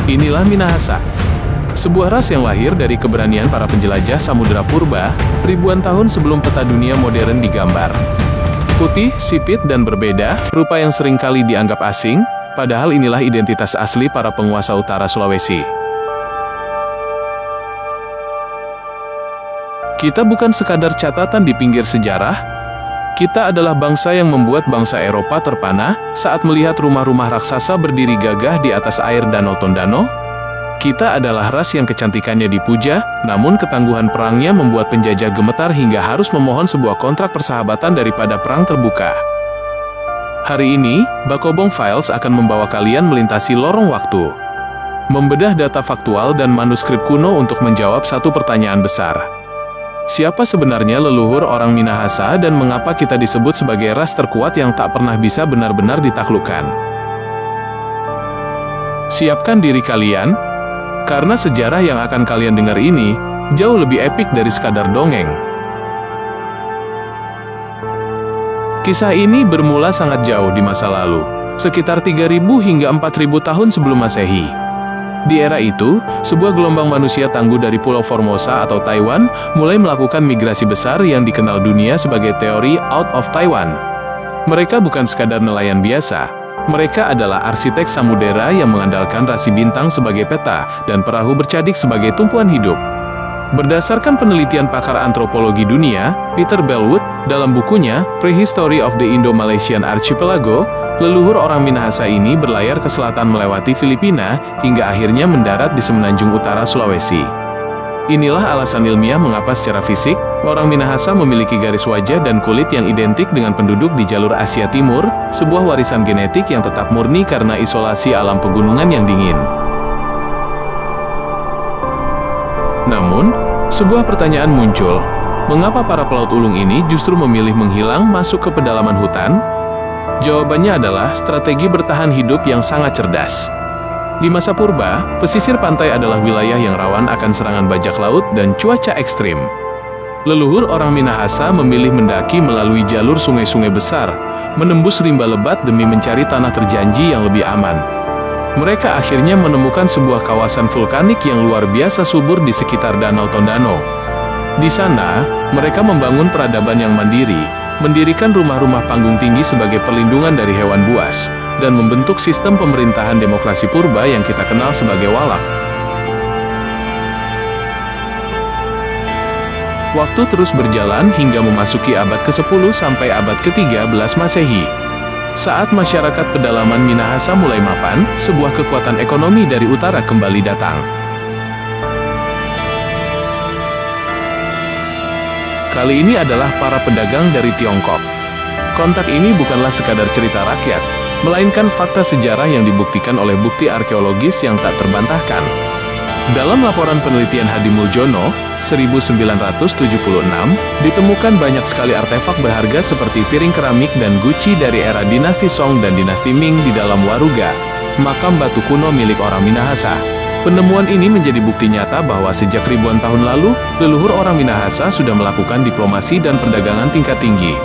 Inilah Minahasa, sebuah ras yang lahir dari keberanian para penjelajah samudera purba, ribuan tahun sebelum peta dunia modern digambar. Putih, sipit, dan berbeda, rupa yang seringkali dianggap asing, padahal inilah identitas asli para penguasa utara Sulawesi. Kita bukan sekadar catatan di pinggir sejarah, kita adalah bangsa yang membuat bangsa Eropa terpana saat melihat rumah-rumah raksasa berdiri gagah di atas air Danau Tondano. Kita adalah ras yang kecantikannya dipuja, namun ketangguhan perangnya membuat penjajah gemetar hingga harus memohon sebuah kontrak persahabatan daripada perang terbuka. Hari ini, Bakobong Files akan membawa kalian melintasi lorong waktu, membedah data faktual dan manuskrip kuno untuk menjawab satu pertanyaan besar. Siapa sebenarnya leluhur orang Minahasa dan mengapa kita disebut sebagai ras terkuat yang tak pernah bisa benar-benar ditaklukkan? Siapkan diri kalian, karena sejarah yang akan kalian dengar ini jauh lebih epik dari sekadar dongeng. Kisah ini bermula sangat jauh di masa lalu, sekitar 3.000 hingga 4.000 tahun sebelum Masehi. Di era itu, sebuah gelombang manusia tangguh dari Pulau Formosa atau Taiwan mulai melakukan migrasi besar yang dikenal dunia sebagai teori Out of Taiwan. Mereka bukan sekadar nelayan biasa, mereka adalah arsitek samudera yang mengandalkan rasi bintang sebagai peta dan perahu bercadik sebagai tumpuan hidup. Berdasarkan penelitian pakar antropologi dunia, Peter Bellwood, dalam bukunya Prehistory of the Indo-Malaysian Archipelago, leluhur orang Minahasa ini berlayar ke selatan melewati Filipina, hingga akhirnya mendarat di semenanjung utara Sulawesi. Inilah alasan ilmiah mengapa secara fisik, orang Minahasa memiliki garis wajah dan kulit yang identik dengan penduduk di jalur Asia Timur, sebuah warisan genetik yang tetap murni karena isolasi alam pegunungan yang dingin. Namun, sebuah pertanyaan muncul, mengapa para pelaut ulung ini justru memilih menghilang masuk ke pedalaman hutan? Jawabannya adalah strategi bertahan hidup yang sangat cerdas. Di masa purba, pesisir pantai adalah wilayah yang rawan akan serangan bajak laut dan cuaca ekstrim. Leluhur orang Minahasa memilih mendaki melalui jalur sungai-sungai besar, menembus rimba lebat demi mencari tanah terjanji yang lebih aman. Mereka akhirnya menemukan sebuah kawasan vulkanik yang luar biasa subur di sekitar Danau Tondano. Di sana, mereka membangun peradaban yang mandiri, mendirikan rumah-rumah panggung tinggi sebagai perlindungan dari hewan buas, dan membentuk sistem pemerintahan demokrasi purba yang kita kenal sebagai Walak. Waktu terus berjalan hingga memasuki abad ke-10 sampai abad ke-13 Masehi. Saat masyarakat pedalaman Minahasa mulai mapan, sebuah kekuatan ekonomi dari utara kembali datang. Kali ini adalah para pedagang dari Tiongkok. Kontak ini bukanlah sekadar cerita rakyat, melainkan fakta sejarah yang dibuktikan oleh bukti arkeologis yang tak terbantahkan. Dalam laporan penelitian Hadi Muljono, 1976, ditemukan banyak sekali artefak berharga seperti piring keramik dan guci dari era dinasti Song dan dinasti Ming di dalam Waruga, makam batu kuno milik orang Minahasa. Penemuan ini menjadi bukti nyata bahwa sejak ribuan tahun lalu, leluhur orang Minahasa sudah melakukan diplomasi dan perdagangan tingkat tinggi.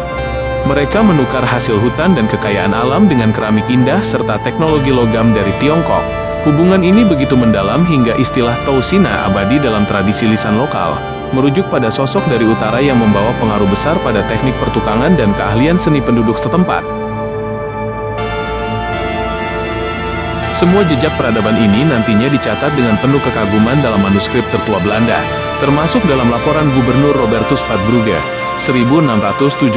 Mereka menukar hasil hutan dan kekayaan alam dengan keramik indah serta teknologi logam dari Tiongkok. Hubungan ini begitu mendalam hingga istilah Tausina abadi dalam tradisi lisan lokal, merujuk pada sosok dari utara yang membawa pengaruh besar pada teknik pertukangan dan keahlian seni penduduk setempat. Semua jejak peradaban ini nantinya dicatat dengan penuh kekaguman dalam manuskrip tertua Belanda, termasuk dalam laporan Gubernur Robertus Padbrugge, 1679.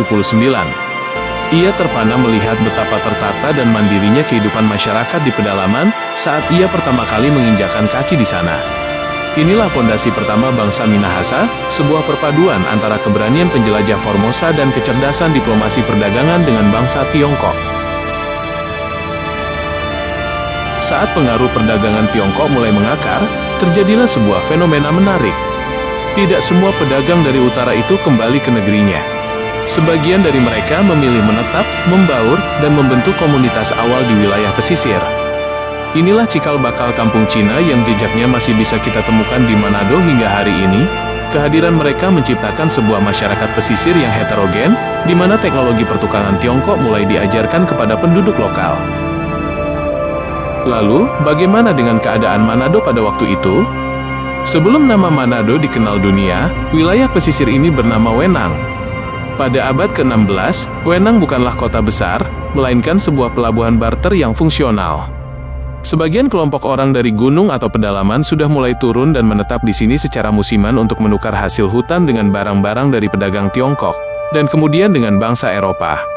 Ia terpana melihat betapa tertata dan mandirinya kehidupan masyarakat di pedalaman saat ia pertama kali menginjakkan kaki di sana. Inilah fondasi pertama bangsa Minahasa, sebuah perpaduan antara keberanian penjelajah Formosa dan kecerdasan diplomasi perdagangan dengan bangsa Tiongkok. Saat pengaruh perdagangan Tiongkok mulai mengakar, terjadilah sebuah fenomena menarik. Tidak semua pedagang dari utara itu kembali ke negerinya. Sebagian dari mereka memilih menetap, membaur, dan membentuk komunitas awal di wilayah pesisir. Inilah cikal bakal kampung Cina yang jejaknya masih bisa kita temukan di Manado hingga hari ini. Kehadiran mereka menciptakan sebuah masyarakat pesisir yang heterogen, di mana teknologi pertukangan Tiongkok mulai diajarkan kepada penduduk lokal. Lalu, bagaimana dengan keadaan Manado pada waktu itu? Sebelum nama Manado dikenal dunia, wilayah pesisir ini bernama Wenang. Pada abad ke-16, Wenang bukanlah kota besar, melainkan sebuah pelabuhan barter yang fungsional. Sebagian kelompok orang dari gunung atau pedalaman sudah mulai turun dan menetap di sini secara musiman untuk menukar hasil hutan dengan barang-barang dari pedagang Tiongkok, dan kemudian dengan bangsa Eropa.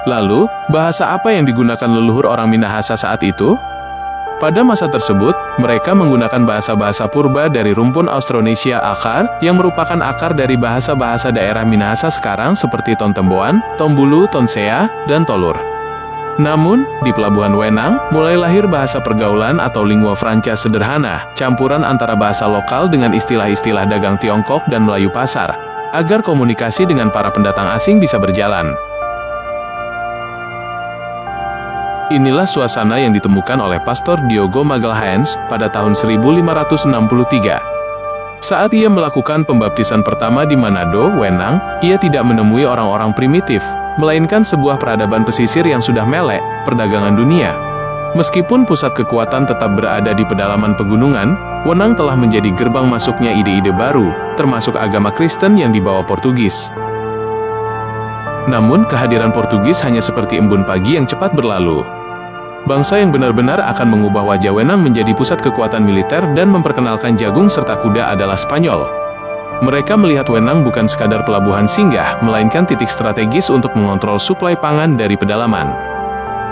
Lalu, bahasa apa yang digunakan leluhur orang Minahasa saat itu? Pada masa tersebut, mereka menggunakan bahasa-bahasa purba dari rumpun Austronesia akar, yang merupakan akar dari bahasa-bahasa daerah Minahasa sekarang seperti Tontemboan, Tombulu, Tonsea, dan Tolur. Namun, di Pelabuhan Wenang, mulai lahir bahasa pergaulan atau lingua franca sederhana, campuran antara bahasa lokal dengan istilah-istilah dagang Tiongkok dan Melayu pasar, agar komunikasi dengan para pendatang asing bisa berjalan. Inilah suasana yang ditemukan oleh Pastor Diogo Magalhães pada tahun 1563. Saat ia melakukan pembaptisan pertama di Manado, Wenang, ia tidak menemui orang-orang primitif, melainkan sebuah peradaban pesisir yang sudah melek, perdagangan dunia. Meskipun pusat kekuatan tetap berada di pedalaman pegunungan, Wenang telah menjadi gerbang masuknya ide-ide baru, termasuk agama Kristen yang dibawa Portugis. Namun, kehadiran Portugis hanya seperti embun pagi yang cepat berlalu. Bangsa yang benar-benar akan mengubah wajah Wenang menjadi pusat kekuatan militer dan memperkenalkan jagung serta kuda adalah Spanyol. Mereka melihat Wenang bukan sekadar pelabuhan singgah, melainkan titik strategis untuk mengontrol suplai pangan dari pedalaman.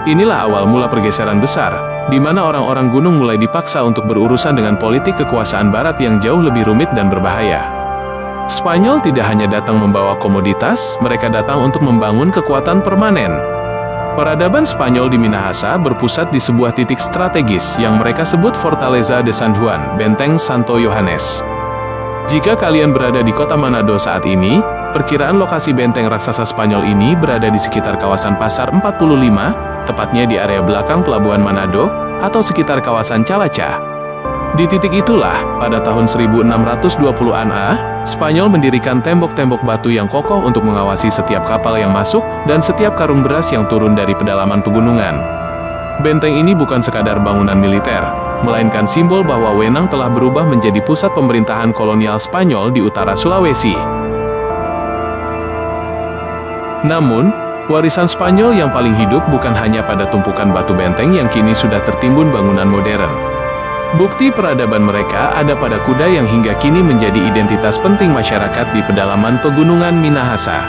Inilah awal mula pergeseran besar, di mana orang-orang gunung mulai dipaksa untuk berurusan dengan politik kekuasaan barat yang jauh lebih rumit dan berbahaya. Spanyol tidak hanya datang membawa komoditas, mereka datang untuk membangun kekuatan permanen. Peradaban Spanyol di Minahasa berpusat di sebuah titik strategis yang mereka sebut Fortaleza de San Juan, Benteng Santo Yohanes. Jika kalian berada di kota Manado saat ini, perkiraan lokasi benteng raksasa Spanyol ini berada di sekitar kawasan Pasar 45, tepatnya di area belakang Pelabuhan Manado, atau sekitar kawasan Calaca. Di titik itulah, pada tahun 1620-an Spanyol mendirikan tembok-tembok batu yang kokoh untuk mengawasi setiap kapal yang masuk dan setiap karung beras yang turun dari pedalaman pegunungan. Benteng ini bukan sekadar bangunan militer, melainkan simbol bahwa Wenang telah berubah menjadi pusat pemerintahan kolonial Spanyol di utara Sulawesi. Namun, warisan Spanyol yang paling hidup bukan hanya pada tumpukan batu benteng yang kini sudah tertimbun bangunan modern. Bukti peradaban mereka ada pada kuda yang hingga kini menjadi identitas penting masyarakat di pedalaman pegunungan Minahasa.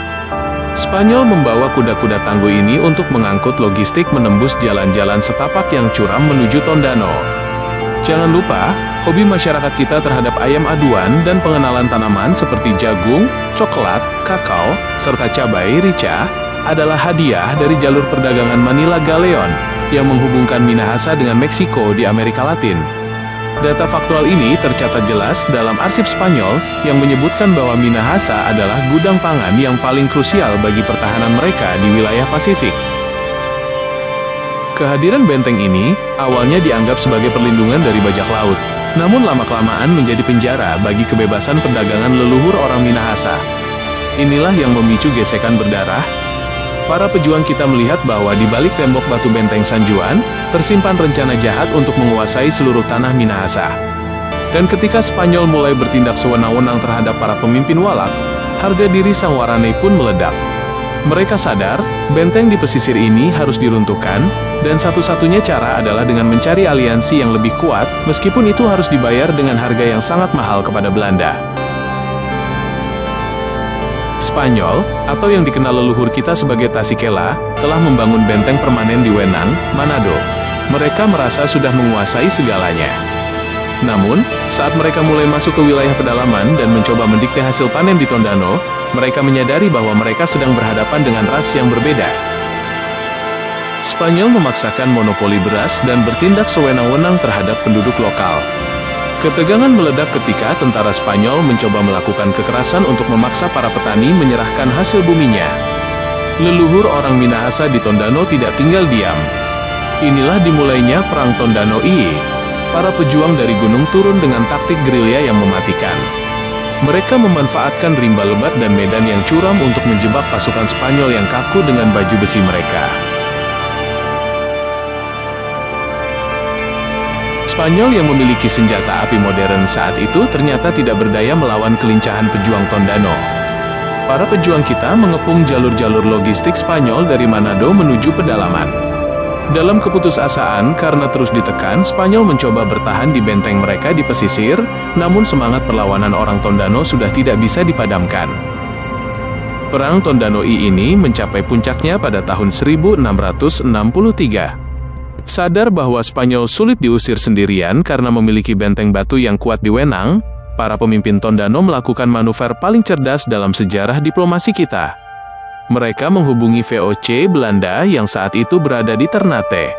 Spanyol membawa kuda-kuda tangguh ini untuk mengangkut logistik menembus jalan-jalan setapak yang curam menuju Tondano. Jangan lupa, hobi masyarakat kita terhadap ayam aduan dan pengenalan tanaman seperti jagung, coklat, kakao, serta cabai rica adalah hadiah dari jalur perdagangan Manila Galleon yang menghubungkan Minahasa dengan Meksiko di Amerika Latin. Data faktual ini tercatat jelas dalam arsip Spanyol yang menyebutkan bahwa Minahasa adalah gudang pangan yang paling krusial bagi pertahanan mereka di wilayah Pasifik. Kehadiran benteng ini awalnya dianggap sebagai perlindungan dari bajak laut, namun lama-kelamaan menjadi penjara bagi kebebasan perdagangan leluhur orang Minahasa. Inilah yang memicu gesekan berdarah. Para pejuang kita melihat bahwa di balik tembok batu benteng San Juan, tersimpan rencana jahat untuk menguasai seluruh tanah Minahasa. Dan ketika Spanyol mulai bertindak sewenang-wenang terhadap para pemimpin Walak, harga diri sang Warane pun meledak. Mereka sadar, benteng di pesisir ini harus diruntuhkan, dan satu-satunya cara adalah dengan mencari aliansi yang lebih kuat, meskipun itu harus dibayar dengan harga yang sangat mahal kepada Belanda. Spanyol, atau yang dikenal leluhur kita sebagai Tasikela, telah membangun benteng permanen di Wenang, Manado. Mereka merasa sudah menguasai segalanya. Namun, saat mereka mulai masuk ke wilayah pedalaman dan mencoba mendikte hasil panen di Tondano, mereka menyadari bahwa mereka sedang berhadapan dengan ras yang berbeda. Spanyol memaksakan monopoli beras dan bertindak sewenang-wenang terhadap penduduk lokal. Ketegangan meledak ketika tentara Spanyol mencoba melakukan kekerasan untuk memaksa para petani menyerahkan hasil buminya. Leluhur orang Minahasa di Tondano tidak tinggal diam. Inilah dimulainya Perang Tondano I. Para pejuang dari gunung turun dengan taktik gerilya yang mematikan. Mereka memanfaatkan rimba lebat dan medan yang curam untuk menjebak pasukan Spanyol yang kaku dengan baju besi mereka. Spanyol yang memiliki senjata api modern saat itu ternyata tidak berdaya melawan kelincahan pejuang Tondano. Para pejuang kita mengepung jalur-jalur logistik Spanyol dari Manado menuju pedalaman. Dalam keputusasaan karena terus ditekan, Spanyol mencoba bertahan di benteng mereka di pesisir, namun semangat perlawanan orang Tondano sudah tidak bisa dipadamkan. Perang Tondano ini mencapai puncaknya pada tahun 1663. Sadar bahwa Spanyol sulit diusir sendirian karena memiliki benteng batu yang kuat di Wenang, para pemimpin Tondano melakukan manuver paling cerdas dalam sejarah diplomasi kita. Mereka menghubungi VOC Belanda yang saat itu berada di Ternate.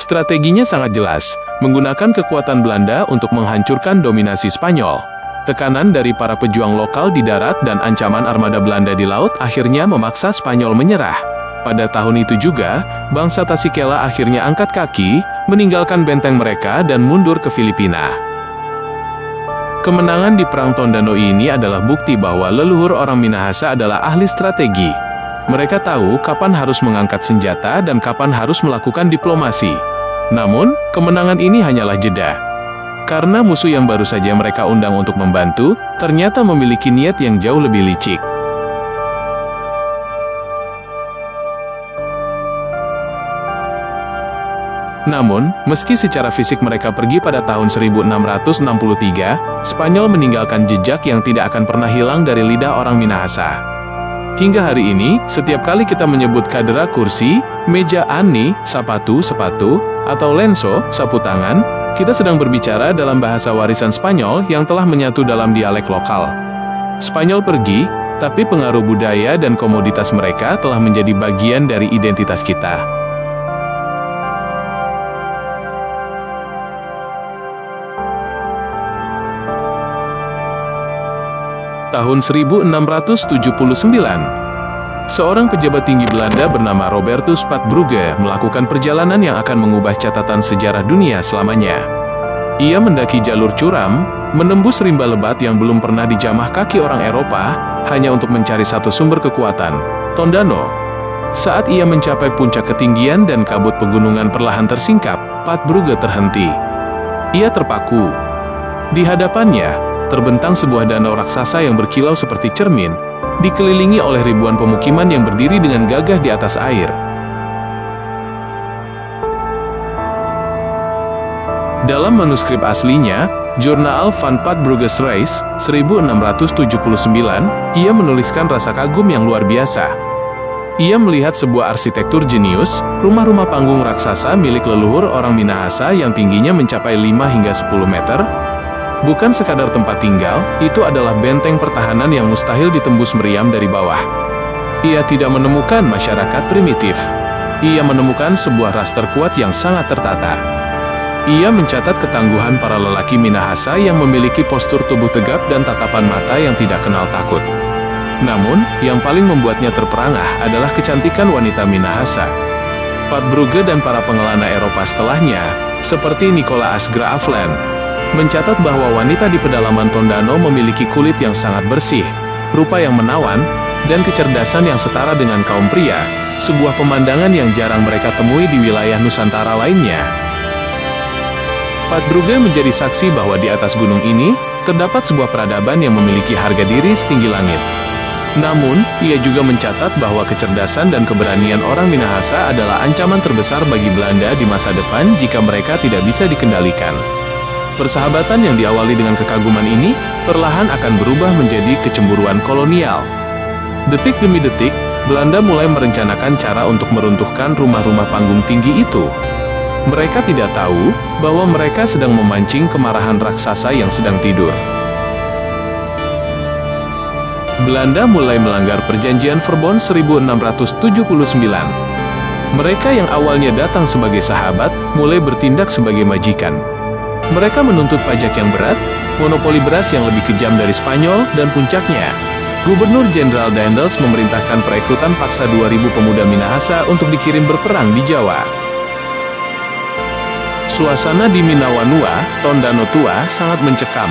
Strateginya sangat jelas, menggunakan kekuatan Belanda untuk menghancurkan dominasi Spanyol. Tekanan dari para pejuang lokal di darat dan ancaman armada Belanda di laut akhirnya memaksa Spanyol menyerah. Pada tahun itu juga, bangsa Tasikela akhirnya angkat kaki, meninggalkan benteng mereka dan mundur ke Filipina. Kemenangan di Perang Tondano ini adalah bukti bahwa leluhur orang Minahasa adalah ahli strategi. Mereka tahu kapan harus mengangkat senjata dan kapan harus melakukan diplomasi. Namun, kemenangan ini hanyalah jeda. Karena musuh yang baru saja mereka undang untuk membantu, ternyata memiliki niat yang jauh lebih licik. Namun, meski secara fisik mereka pergi pada tahun 1663, Spanyol meninggalkan jejak yang tidak akan pernah hilang dari lidah orang Minahasa. Hingga hari ini, setiap kali kita menyebut kadera kursi, meja ani, sepatu, atau lenso, sapu tangan, kita sedang berbicara dalam bahasa warisan Spanyol yang telah menyatu dalam dialek lokal. Spanyol pergi, tapi pengaruh budaya dan komoditas mereka telah menjadi bagian dari identitas kita. Tahun 1679, seorang pejabat tinggi Belanda bernama Robertus Patbrugge melakukan perjalanan yang akan mengubah catatan sejarah dunia selamanya. Ia mendaki jalur curam, menembus rimba lebat yang belum pernah dijamah kaki orang Eropa, hanya untuk mencari satu sumber kekuatan, Tondano. Saat ia mencapai puncak ketinggian dan kabut pegunungan perlahan tersingkap, Patbrugge terhenti. Ia terpaku. Di hadapannya, terbentang sebuah danau raksasa yang berkilau seperti cermin, dikelilingi oleh ribuan pemukiman yang berdiri dengan gagah di atas air. Dalam manuskrip aslinya, Jurnal van Patbrugge's Reis, 1679, ia menuliskan rasa kagum yang luar biasa. Ia melihat sebuah arsitektur jenius, rumah-rumah panggung raksasa milik leluhur orang Minahasa yang tingginya mencapai 5 hingga 10 meter, bukan sekadar tempat tinggal, itu adalah benteng pertahanan yang mustahil ditembus meriam dari bawah. Ia tidak menemukan masyarakat primitif. Ia menemukan sebuah raster kuat yang sangat tertata. Ia mencatat ketangguhan para lelaki Minahasa yang memiliki postur tubuh tegap dan tatapan mata yang tidak kenal takut. Namun, yang paling membuatnya terperangah adalah kecantikan wanita Minahasa. Patbrugge dan para pengelana Eropa setelahnya, seperti Nicolaas Graafland, mencatat bahwa wanita di pedalaman Tondano memiliki kulit yang sangat bersih, rupa yang menawan, dan kecerdasan yang setara dengan kaum pria, sebuah pemandangan yang jarang mereka temui di wilayah Nusantara lainnya. Patbrugge menjadi saksi bahwa di atas gunung ini, terdapat sebuah peradaban yang memiliki harga diri setinggi langit. Namun, ia juga mencatat bahwa kecerdasan dan keberanian orang Minahasa adalah ancaman terbesar bagi Belanda di masa depan jika mereka tidak bisa dikendalikan. Persahabatan yang diawali dengan kekaguman ini, perlahan akan berubah menjadi kecemburuan kolonial. Detik demi detik, Belanda mulai merencanakan cara untuk meruntuhkan rumah-rumah panggung tinggi itu. Mereka tidak tahu bahwa mereka sedang memancing kemarahan raksasa yang sedang tidur. Belanda mulai melanggar perjanjian Verbond 1679. Mereka yang awalnya datang sebagai sahabat, mulai bertindak sebagai majikan. Mereka menuntut pajak yang berat, monopoli beras yang lebih kejam dari Spanyol, dan puncaknya, Gubernur Jenderal Daendels memerintahkan perekrutan paksa 2.000 pemuda Minahasa untuk dikirim berperang di Jawa. Suasana di Minawanua, Tondano Tua, sangat mencekam.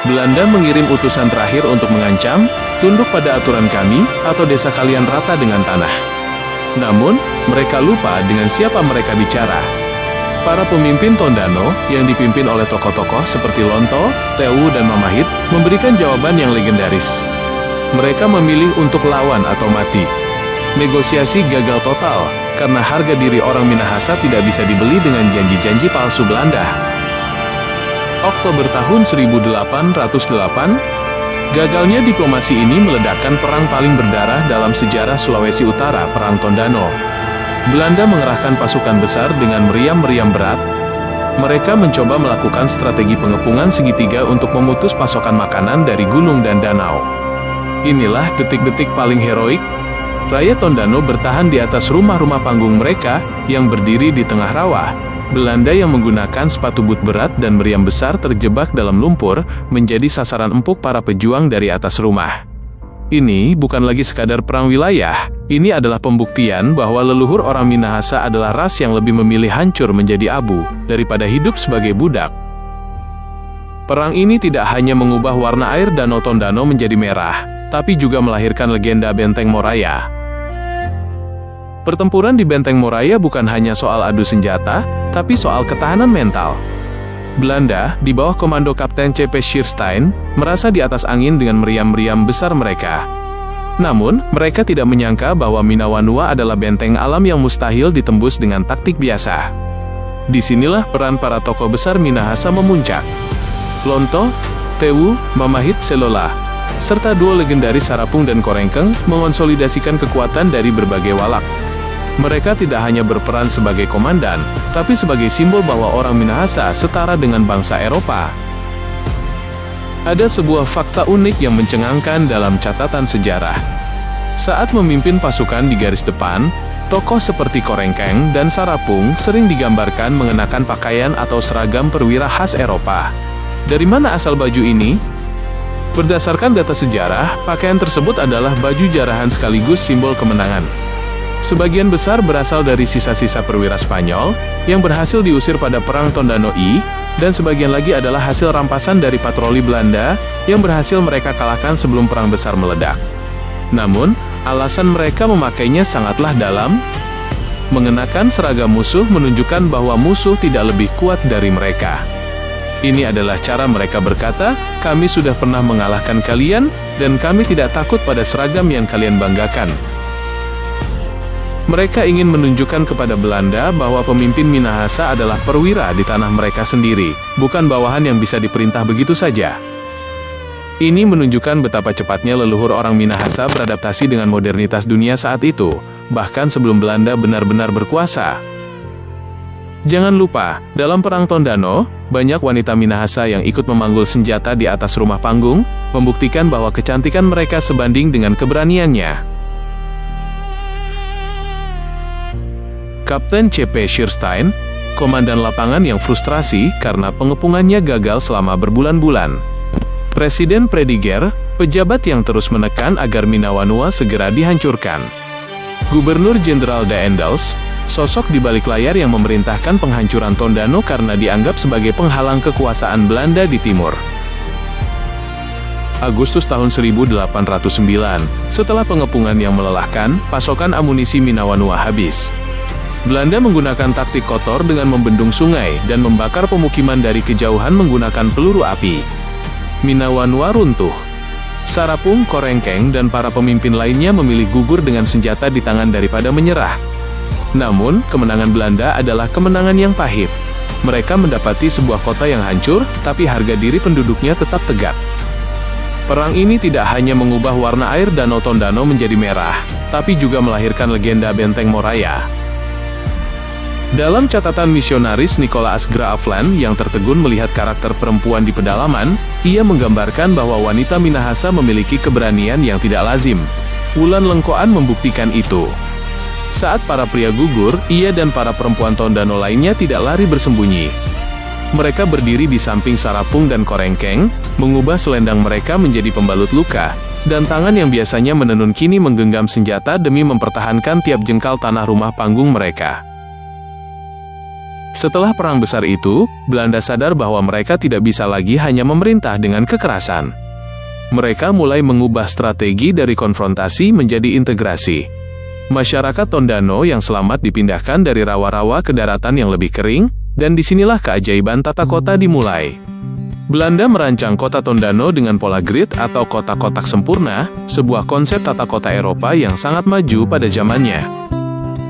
Belanda mengirim utusan terakhir untuk mengancam, tunduk pada aturan kami, atau desa kalian rata dengan tanah. Namun, mereka lupa dengan siapa mereka bicara. Para pemimpin Tondano, yang dipimpin oleh tokoh-tokoh seperti Lonto, Tewu, dan Mamahit, memberikan jawaban yang legendaris. Mereka memilih untuk lawan atau mati. Negosiasi gagal total, karena harga diri orang Minahasa tidak bisa dibeli dengan janji-janji palsu Belanda. Oktober tahun 1808, gagalnya diplomasi ini meledakkan perang paling berdarah dalam sejarah Sulawesi Utara, Perang Tondano. Belanda mengerahkan pasukan besar dengan meriam-meriam berat. Mereka mencoba melakukan strategi pengepungan segitiga untuk memutus pasokan makanan dari gunung dan danau. Inilah detik-detik paling heroik. Rakyat Tondano bertahan di atas rumah-rumah panggung mereka yang berdiri di tengah rawa. Belanda yang menggunakan sepatu but berat dan meriam besar terjebak dalam lumpur, menjadi sasaran empuk para pejuang dari atas rumah. Ini bukan lagi sekadar perang wilayah, ini adalah pembuktian bahwa leluhur orang Minahasa adalah ras yang lebih memilih hancur menjadi abu, daripada hidup sebagai budak. Perang ini tidak hanya mengubah warna air Danau Tondano menjadi merah, tapi juga melahirkan legenda Benteng Moraya. Pertempuran di Benteng Moraya bukan hanya soal adu senjata, tapi soal ketahanan mental. Belanda, di bawah komando Kapten C.P. Shearstein, merasa di atas angin dengan meriam-meriam besar mereka. Namun, mereka tidak menyangka bahwa Minawanua adalah benteng alam yang mustahil ditembus dengan taktik biasa. Disinilah peran para tokoh besar Minahasa memuncak. Lonto, Tewu, Mamahit Selola, serta duo legendaris Sarapung dan Korengkeng mengonsolidasikan kekuatan dari berbagai walak. Mereka tidak hanya berperan sebagai komandan, tapi sebagai simbol bahwa orang Minahasa setara dengan bangsa Eropa. Ada sebuah fakta unik yang mencengangkan dalam catatan sejarah. Saat memimpin pasukan di garis depan, tokoh seperti Korengkeng dan Sarapung sering digambarkan mengenakan pakaian atau seragam perwira khas Eropa. Dari mana asal baju ini? Berdasarkan data sejarah, pakaian tersebut adalah baju jarahan sekaligus simbol kemenangan. Sebagian besar berasal dari sisa-sisa perwira Spanyol yang berhasil diusir pada Perang Tondano I, dan sebagian lagi adalah hasil rampasan dari patroli Belanda yang berhasil mereka kalahkan sebelum perang besar meledak. Namun, alasan mereka memakainya sangatlah dalam. Mengenakan seragam musuh menunjukkan bahwa musuh tidak lebih kuat dari mereka. Ini adalah cara mereka berkata, "Kami sudah pernah mengalahkan kalian, dan kami tidak takut pada seragam yang kalian banggakan." Mereka ingin menunjukkan kepada Belanda bahwa pemimpin Minahasa adalah perwira di tanah mereka sendiri, bukan bawahan yang bisa diperintah begitu saja. Ini menunjukkan betapa cepatnya leluhur orang Minahasa beradaptasi dengan modernitas dunia saat itu, bahkan sebelum Belanda benar-benar berkuasa. Jangan lupa, dalam Perang Tondano, banyak wanita Minahasa yang ikut memanggul senjata di atas rumah panggung, membuktikan bahwa kecantikan mereka sebanding dengan keberaniannya. Kapten C.P. Shearstein, komandan lapangan yang frustrasi karena pengepungannya gagal selama berbulan-bulan. Presiden Prediger, pejabat yang terus menekan agar Minawanua segera dihancurkan. Gubernur Jenderal Daendels, sosok di balik layar yang memerintahkan penghancuran Tondano karena dianggap sebagai penghalang kekuasaan Belanda di timur. Agustus tahun 1809, setelah pengepungan yang melelahkan, pasokan amunisi Minawanua habis. Belanda menggunakan taktik kotor dengan membendung sungai dan membakar pemukiman dari kejauhan menggunakan peluru api. Minawanua runtuh. Sarapung, Korengkeng, dan para pemimpin lainnya memilih gugur dengan senjata di tangan daripada menyerah. Namun, kemenangan Belanda adalah kemenangan yang pahit. Mereka mendapati sebuah kota yang hancur, tapi harga diri penduduknya tetap tegak. Perang ini tidak hanya mengubah warna air Danau Tondano menjadi merah, tapi juga melahirkan legenda Benteng Moraya. Dalam catatan misionaris Nicolaas Graafland yang tertegun melihat karakter perempuan di pedalaman, ia menggambarkan bahwa wanita Minahasa memiliki keberanian yang tidak lazim. Wulan Lengkoan membuktikan itu. Saat para pria gugur, ia dan para perempuan Tondano lainnya tidak lari bersembunyi. Mereka berdiri di samping Sarapung dan Korengkeng, mengubah selendang mereka menjadi pembalut luka, dan tangan yang biasanya menenun kini menggenggam senjata demi mempertahankan tiap jengkal tanah rumah panggung mereka. Setelah perang besar itu, Belanda sadar bahwa mereka tidak bisa lagi hanya memerintah dengan kekerasan. Mereka mulai mengubah strategi dari konfrontasi menjadi integrasi. Masyarakat Tondano yang selamat dipindahkan dari rawa-rawa ke daratan yang lebih kering, Dan disinilah keajaiban tata kota dimulai. Belanda merancang kota Tondano dengan pola grid atau kotak-kotak sempurna, sebuah konsep tata kota Eropa yang sangat maju pada zamannya.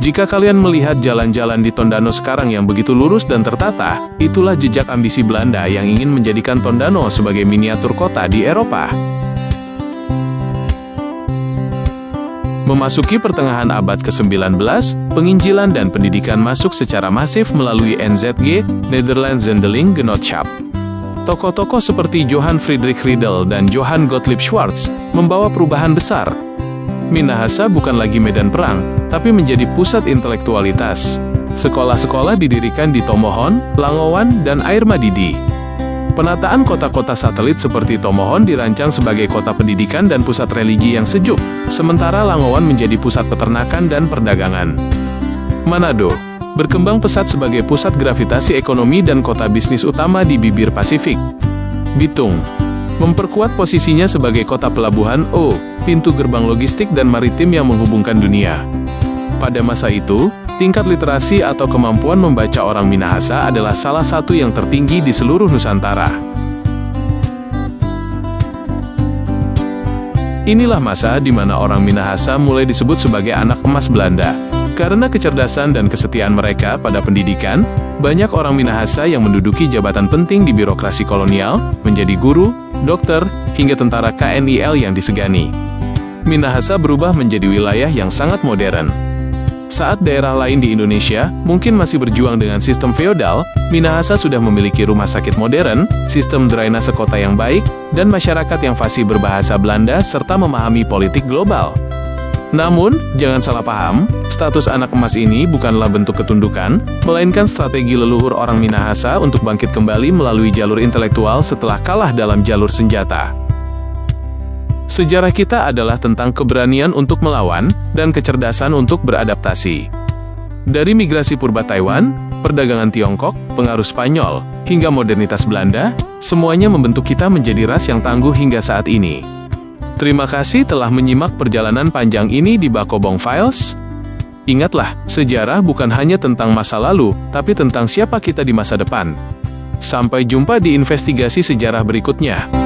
Jika kalian melihat jalan-jalan di Tondano sekarang yang begitu lurus dan tertata, itulah jejak ambisi Belanda yang ingin menjadikan Tondano sebagai miniatur kota di Eropa. Memasuki pertengahan abad ke-19, penginjilan dan pendidikan masuk secara masif melalui NZG, Nederlands Zendeling Genootschap. Tokoh-tokoh seperti Johann Friedrich Riedel dan Johann Gottlieb Schwartz membawa perubahan besar. Minahasa bukan lagi medan perang, tapi menjadi pusat intelektualitas. Sekolah-sekolah didirikan di Tomohon, Langowan, dan Air Madidi. Penataan kota-kota satelit seperti Tomohon dirancang sebagai kota pendidikan dan pusat religi yang sejuk, sementara Langowan menjadi pusat peternakan dan perdagangan. Manado berkembang pesat sebagai pusat gravitasi ekonomi dan kota bisnis utama di bibir Pasifik. Bitung memperkuat posisinya sebagai kota pelabuhan pintu gerbang logistik dan maritim yang menghubungkan dunia. Pada masa itu, tingkat literasi atau kemampuan membaca orang Minahasa adalah salah satu yang tertinggi di seluruh Nusantara. Inilah masa di mana orang Minahasa mulai disebut sebagai anak emas Belanda. Karena kecerdasan dan kesetiaan mereka pada pendidikan, banyak orang Minahasa yang menduduki jabatan penting di birokrasi kolonial, menjadi guru, dokter, hingga tentara KNIL yang disegani. Minahasa berubah menjadi wilayah yang sangat modern. Saat daerah lain di Indonesia mungkin masih berjuang dengan sistem feodal, Minahasa sudah memiliki rumah sakit modern, sistem drainase kota yang baik, dan masyarakat yang fasih berbahasa Belanda serta memahami politik global. Namun, jangan salah paham, status anak emas ini bukanlah bentuk ketundukan, melainkan strategi leluhur orang Minahasa untuk bangkit kembali melalui jalur intelektual setelah kalah dalam jalur senjata. Sejarah kita adalah tentang keberanian untuk melawan, dan kecerdasan untuk beradaptasi. Dari migrasi purba Taiwan, perdagangan Tiongkok, pengaruh Spanyol, hingga modernitas Belanda, semuanya membentuk kita menjadi ras yang tangguh hingga saat ini. Terima kasih telah menyimak perjalanan panjang ini di Bakobong Files. Ingatlah, sejarah bukan hanya tentang masa lalu, tapi tentang siapa kita di masa depan. Sampai jumpa di investigasi sejarah berikutnya.